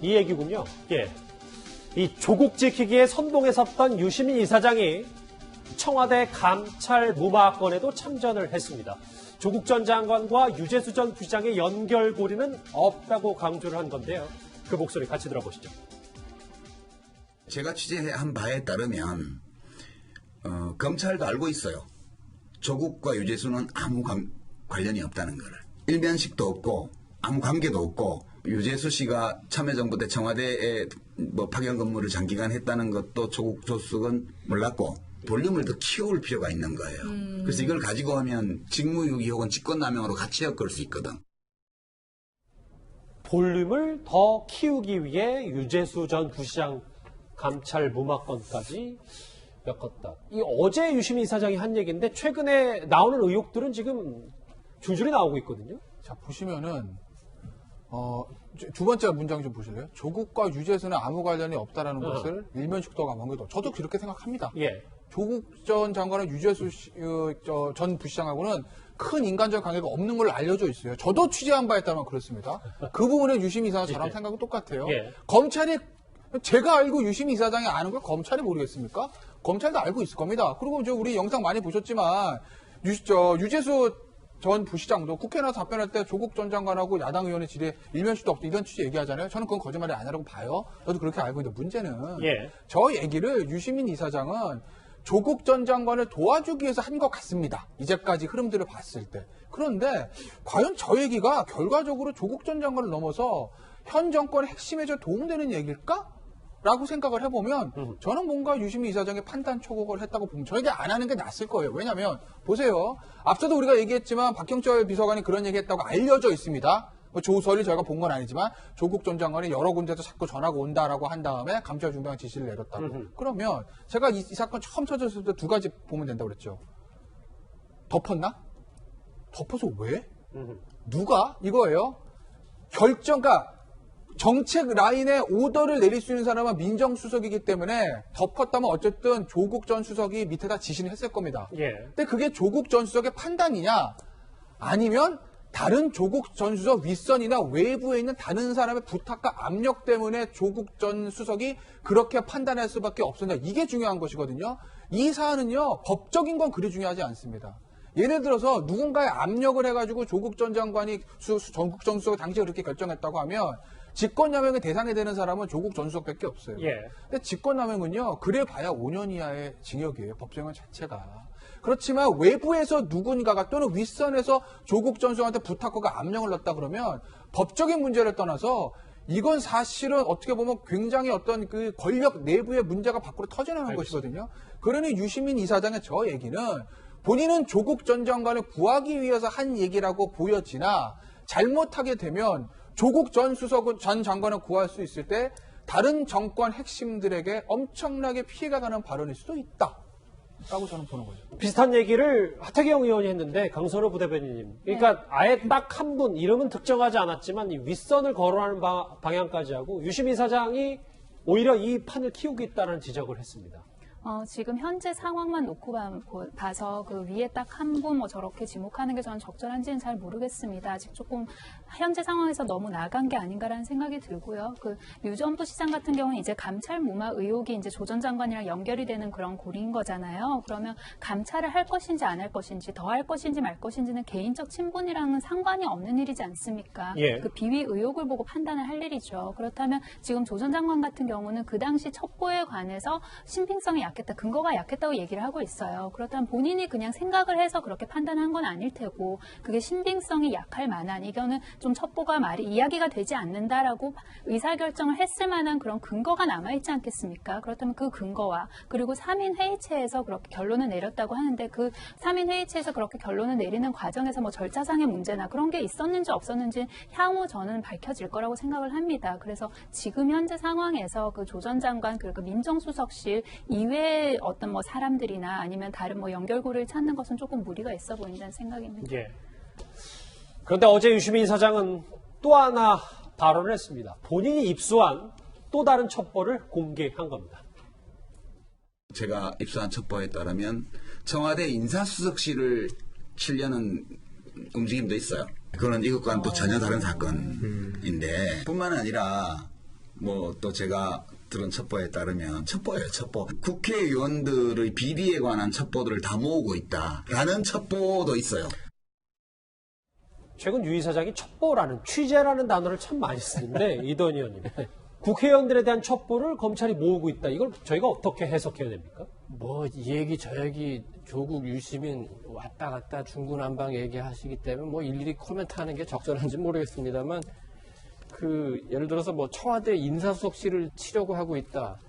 이 얘기군요. 예. 이 조국 지키기에 선봉에 섰던 유시민 이사장이 청와대 감찰 무마건에도 참전을 했습니다. 조국 전 장관과 유재수 전 부시장의 연결고리는 없다고 강조를 한 건데요. 그 목소리 같이 들어보시죠. 제가 취재한 바에 따르면 검찰도 알고 있어요. 조국과 유재수는 아무 관련이 없다는 거를. 일면식도 없고 아무 관계도 없고 유재수 씨가 참여정부 때 청와대에 파견 근무를 장기간 했다는 것도 조국 조숙은 몰랐고 볼륨을 더 키울 필요가 있는 거예요. 그래서 이걸 가지고 하면 직무유기 혹은 직권남용으로 같이 엮을 수 있거든. 볼륨을 더 키우기 위해 유재수 전 부시장 감찰 무마건까지 엮었다. 이 어제 유시민 이사장이 한 얘기인데 최근에 나오는 의혹들은 지금 줄줄이 나오고 있거든요. 자, 보시면은 두 번째 문장 좀 보실래요? 조국과 유재수는 아무 관련이 없다라는 것을 일면식도가 만들고 저도 그렇게 생각합니다. 예. 조국 전 장관은 유재수 전 부시장하고는 큰 인간적 관계가 없는 걸로 알려져 있어요. 저도 취재한 바에 따르면 그렇습니다. 그 부분에 유시민 이사장 저랑 생각은 똑같아요. 예. 검찰이 제가 알고 유시민 이사장이 아는 걸 검찰이 모르겠습니까? 검찰도 알고 있을 겁니다. 그리고 우리 영상 많이 보셨지만 유재수 전 부시장도 국회 나와서 답변할 때 조국 전 장관하고 야당 의원의 질의에 일면식도 없다 이런 취지 얘기하잖아요. 저는 그건 거짓말이 아니라고 봐요. 저도 그렇게 알고 있는데 문제는 저 얘기를 유시민 이사장은 조국 전 장관을 도와주기 위해서 한 것 같습니다. 이제까지 흐름들을 봤을 때. 그런데 과연 저 얘기가 결과적으로 조국 전 장관을 넘어서 현 정권의 핵심에 도움되는 얘기일까? 라고 생각을 해보면 저는 뭔가 유시민 이사장의 판단 초곡을 했다고 보면 저에게 안 하는 게 낫을 거예요. 왜냐하면 보세요. 앞서도 우리가 얘기했지만 박형철 비서관이 그런 얘기했다고 알려져 있습니다. 조서를 저희가 본 건 아니지만 조국 전 장관이 여러 군데서 자꾸 전화가 온다라고 한 다음에 감찰중단 지시를 내렸다고. 그러면 제가 이 사건 처음 터졌을 때 두 가지 보면 된다고 그랬죠. 덮었나? 덮어서 왜? 누가? 이거예요. 그러니까 정책 라인에 오더를 내릴 수 있는 사람은 민정수석이기 때문에 덮었다면 어쨌든 조국 전 수석이 밑에다 지시를 했을 겁니다. 예. 근데 그게 조국 전 수석의 판단이냐? 아니면 다른 조국 전 수석 윗선이나 외부에 있는 다른 사람의 부탁과 압력 때문에 조국 전 수석이 그렇게 판단할 수밖에 없었냐. 이게 중요한 것이거든요. 이 사안은요. 법적인 건 그리 중요하지 않습니다. 예를 들어서 누군가의 압력을 해가지고 조국 전 장관이 조국 전 수석이 당시에 그렇게 결정했다고 하면 직권남용의 대상이 되는 사람은 조국 전 수석밖에 없어요. 예. 근데 직권남용은요. 그래 봐야 5년 이하의 징역이에요. 법정형 자체가. 그렇지만 외부에서 누군가가 또는 윗선에서 조국 전 수석한테 부탁과 압력을 넣었다 그러면 법적인 문제를 떠나서 이건 사실은 어떻게 보면 굉장히 어떤 그 권력 내부의 문제가 밖으로 터져나가는 것이거든요. 그러니 유시민 이사장의 저 얘기는 본인은 조국 전 장관을 구하기 위해서 한 얘기라고 보여지나 잘못하게 되면 조국 전 수석은 전 장관을 구할 수 있을 때 다른 정권 핵심들에게 엄청나게 피해가 가는 발언일 수도 있다. 라고 저는 보는 거죠. 비슷한 얘기를 하태경 의원이 했는데 강선호 부대변인님. 그러니까 아예 딱 한 분 이름은 특정하지 않았지만 이 윗선을 거론하는 방향까지 하고 유시민 사장이 오히려 이 판을 키우고 있다는 지적을 했습니다. 지금 현재 상황만 놓고 봐서 그 위에 딱 한 분 저렇게 지목하는 게 저는 적절한지는 잘 모르겠습니다. 아직 조금 현재 상황에서 너무 나간 게 아닌가라는 생각이 들고요. 그 유 전 부시장 같은 경우는 이제 감찰 무마 의혹이 이제 조 전 장관이랑 연결이 되는 그런 고리인 거잖아요. 그러면 감찰을 할 것인지 안 할 것인지 더 할 것인지 말 것인지는 개인적 친분이랑은 상관이 없는 일이지 않습니까? 예. 그 비위 의혹을 보고 판단을 할 일이죠. 그렇다면 지금 조 전 장관 같은 경우는 그 당시 첩보에 관해서 신빙성이 약했다, 근거가 약했다고 얘기를 하고 있어요. 그렇다면 본인이 그냥 생각을 해서 그렇게 판단한 건 아닐 테고 그게 신빙성이 약할 만한 이거는 좀 첩보가 이야기가 되지 않는다라고 의사결정을 했을 만한 그런 근거가 남아있지 않겠습니까? 그렇다면 그 근거와 그리고 3인 회의체에서 그렇게 결론을 내렸다고 하는데 그 3인 회의체에서 그렇게 결론을 내리는 과정에서 절차상의 문제나 그런 게 있었는지 없었는지 향후 저는 밝혀질 거라고 생각을 합니다. 그래서 지금 현재 상황에서 그 조 전 장관 그리고 민정수석실 이외의 어떤 사람들이나 아니면 다른 연결고리를 찾는 것은 조금 무리가 있어 보인다는 생각입니다. 예. 그런데 어제 유시민 사장은 또 하나 발언을 했습니다. 본인이 입수한 또 다른 첩보를 공개한 겁니다. 제가 입수한 첩보에 따르면 청와대 인사수석실을 치려는 움직임도 있어요. 그거는 이것과는 또 전혀 다른 사건인데 뿐만 아니라 뭐 또 제가 들은 첩보에 따르면 첩보예요, 첩보. 국회의원들의 비리에 관한 첩보들을 다 모으고 있다라는 첩보도 있어요. 최근 유 이사장이 첩보라는 취재라는 단어를 참 많이 쓰는데 이던 의원님 국회의원들에 대한 첩보를 검찰이 모으고 있다. 이걸 저희가 어떻게 해석해야 됩니까? 뭐 이 얘기 저 얘기 조국 유시민 왔다 갔다 중구난방 얘기하시기 때문에 뭐 일일이 코멘트하는 게 적절한지 모르겠습니다만 그 예를 들어서 뭐 청와대 인사수석실을 치려고 하고 있다.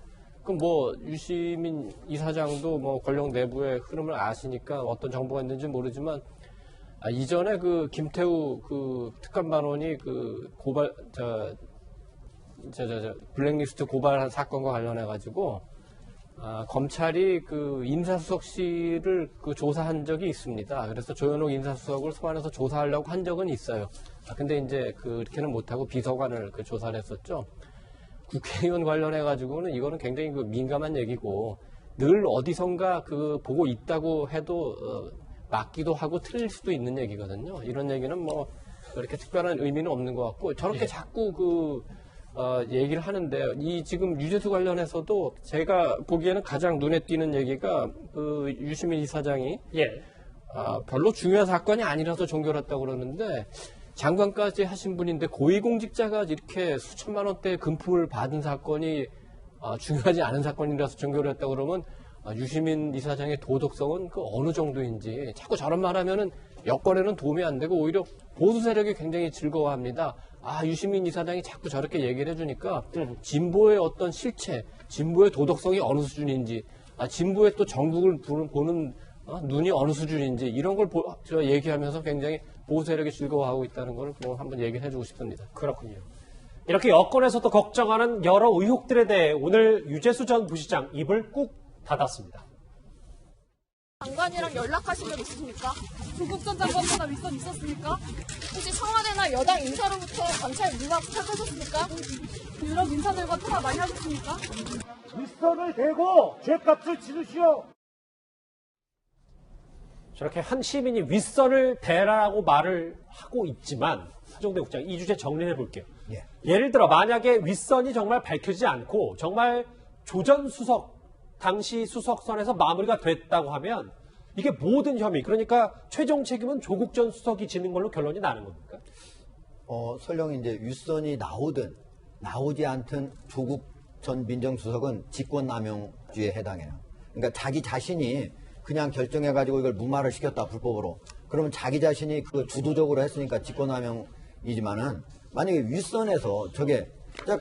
그럼 뭐 유시민 이사장도 뭐 권력 내부의 흐름을 아시니까 어떤 정보가 있는지 모르지만 이전에 그 김태우 그 특감반원이 그 고발 블랙리스트 고발한 사건과 관련해 가지고 검찰이 그 인사수석실을 그 조사한 적이 있습니다. 그래서 조현옥 인사수석을 소환해서 조사하려고 한 적은 있어요. 근데 이제 그렇게는 못하고 비서관을 그 조사를 했었죠. 국회의원 관련해 가지고는 이거는 굉장히 그 민감한 얘기고 늘 어디선가 그 보고 있다고 해도 맞기도 하고 틀릴 수도 있는 얘기거든요. 이런 얘기는 뭐 그렇게 특별한 의미는 없는 것 같고 저렇게 자꾸 얘기를 하는데 이 지금 유재수 관련해서도 제가 보기에는 가장 눈에 띄는 얘기가 그 유시민 이사장이 별로 중요한 사건이 아니라서 종결했다고 그러는데 장관까지 하신 분인데 고위공직자가 이렇게 수천만 원대 금품을 받은 사건이 중요하지 않은 사건이라서 종결했다고 그러면 유시민 이사장의 도덕성은 그 어느 정도인지 자꾸 저런 말하면은 여권에는 도움이 안 되고 오히려 보수 세력이 굉장히 즐거워합니다. 유시민 이사장이 자꾸 저렇게 얘기를 해주니까 진보의 어떤 실체, 진보의 도덕성이 어느 수준인지, 진보의 또 전국을 보는 눈이 어느 수준인지 이런 걸 얘기하면서 굉장히 보수 세력이 즐거워하고 있다는 걸 뭐 한번 얘기를 해주고 싶습니다. 그렇군요. 이렇게 여권에서도 걱정하는 여러 의혹들에 대해 오늘 유재수 전 부시장 입을 꾹 닫았습니다. 장관이랑 연락하신 적 있으십니까? 조국 전 장관보다 윗선 있었습니까? 혹시 청와대나 여당 인사로부터 검찰 누락 찾으셨습니까? 유럽 인사들과 통화 많이 하셨습니까? 윗선을 대고 죗값을 치르시오. 저렇게 한 시민이 윗선을 대라고 말을 하고 있지만 하정대 국장 이 주제 정리해 볼게요. 예를 들어 만약에 윗선이 정말 밝혀지지 않고 정말 조전 수석 당시 수석선에서 마무리가 됐다고 하면 이게 모든 혐의 그러니까 최종 책임은 조국 전 수석이 지는 걸로 결론이 나는 겁니까? 설령 이제 윗선이 나오든 나오지 않든 조국 전 민정수석은 직권남용죄에 해당해요. 그러니까 자기 자신이 그냥 결정해가지고 이걸 무마를 시켰다 불법으로. 그러면 자기 자신이 그 주도적으로 했으니까 직권남용이지만은 만약에 윗선에서 저게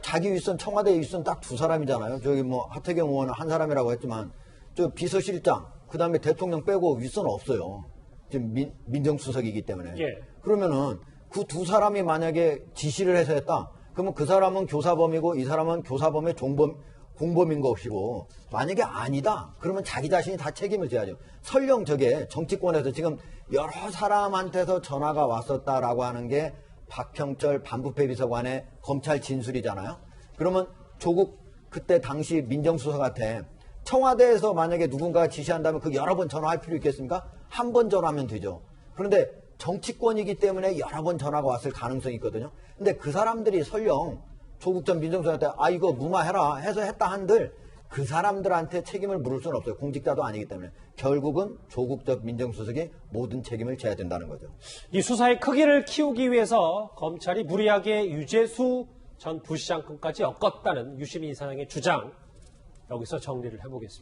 자기 윗선 청와대 윗선 딱 두 사람이잖아요. 저기 뭐 하태경 의원은 한 사람이라고 했지만 저 비서실장 그다음에 대통령 빼고 윗선 없어요. 지금 민정수석이기 때문에. 그러면은 그 두 사람이 만약에 지시를 해서 했다. 그러면 그 사람은 교사범이고 이 사람은 교사범의 공범인 것이고 만약에 아니다. 그러면 자기 자신이 다 책임을 져야죠. 설령 저게 정치권에서 지금 여러 사람한테서 전화가 왔었다라고 하는 게 박형철 반부패 비서관의 검찰 진술이잖아요. 그러면 조국 그때 당시 민정수석한테 청와대에서 만약에 누군가가 지시한다면 그 여러 번 전화할 필요 있겠습니까? 한 번 전화하면 되죠. 그런데 정치권이기 때문에 여러 번 전화가 왔을 가능성이 있거든요. 근데 그 사람들이 설령 조국 전 민정수석한테 이거 무마해라 해서 했다 한들 그 사람들한테 책임을 물을 수는 없어요. 공직자도 아니기 때문에. 결국은 조국 전 민정수석이 모든 책임을 져야 된다는 거죠. 이 수사의 크기를 키우기 위해서 검찰이 무리하게 유재수 전 부시장급까지 엮었다는 유시민 이사장의 주장 여기서 정리를 해보겠습니다.